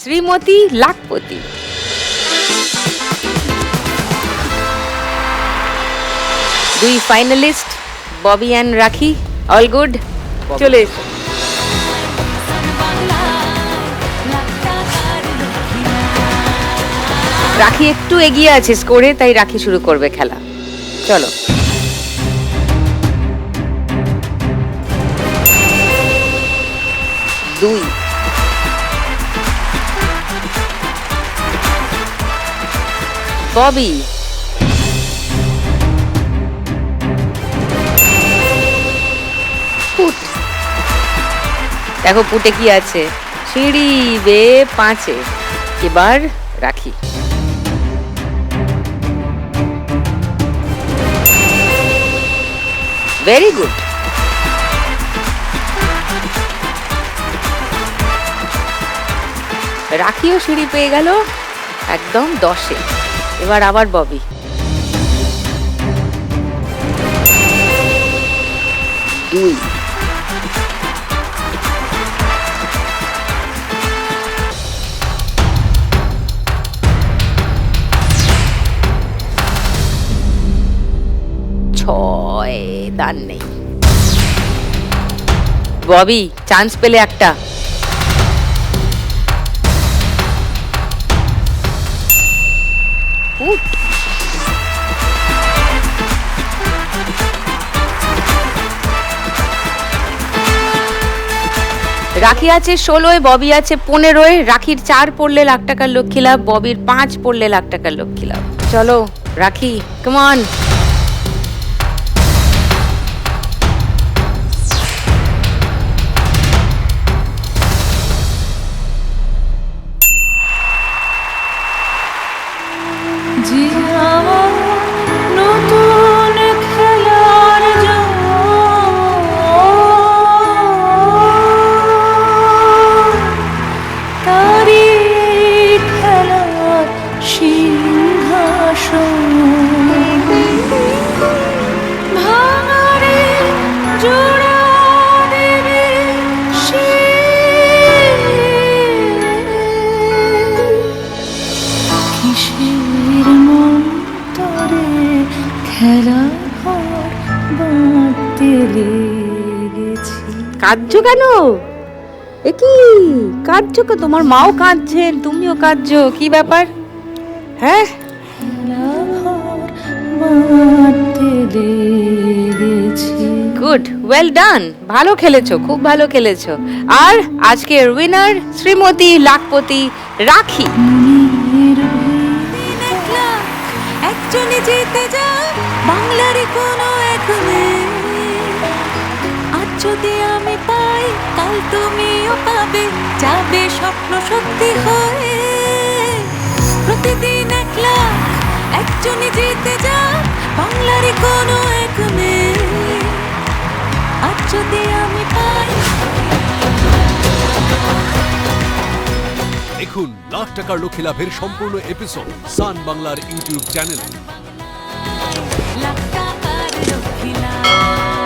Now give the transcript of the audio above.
শ্রীমতী লাখপতি। দুই finalist Bobby and রাখি, all good, চলে এসো। রাখি একটু এগিয়ে আছে স্কোরে, তাই রাখি শুরু করবে খেলা। চলো। দুই। ববি। পুট। দেখো পুটে কি আছে, সিঁড়ি বেয়ে 5-এ। এবার রাখি। Very good. রাখিও সিঁড়ি পেয়ে গেল একদম 10-এ। এবার আবার ববি। দুই। ছয়, দান নেই। ববি চান্স পেলে একটা। উঠ। রাখি আছে 16-এ, ববি আছে 15-এ। রাখির 4 পড়লে লাখ টাকার লক্ষ্মী লাভ, ববির 5 পড়লে লাখ টাকার লক্ষ্মী লাভ। চলো রাখি, কাম অন। কাঁদছো কেন? এ কি কাঁদছো? তোমার মাও কাঁদছেন, তুমিও কাঁদছো, কি ব্যাপার? হ্যাঁ, গুড, ওয়েল ডান, ভালো খেলেছো, খুব ভালো খেলেছো। আর আজকের উইনার শ্রীমতী লাখপতি রাখি। একজনে জিতে যায় বাংলার কোনো এক মেয়ে। আজ যদি আমি পাই, কাল তুমিও পাবে, যাবে স্বপ্ন সত্যি হয়ে। প্রতিদিন 1 লাখ, একজনে জিতে যায় বাংলার কোনো এক মেয়ে। আজ যদি আমি পাই। দেখুন লাখ টাকার লক্ষ্মী লাভের সম্পূর্ণ এপিসোড সান বাংলার ইউটিউব চ্যানেলে। লাখ টাকার লক্ষ্মী লাভ।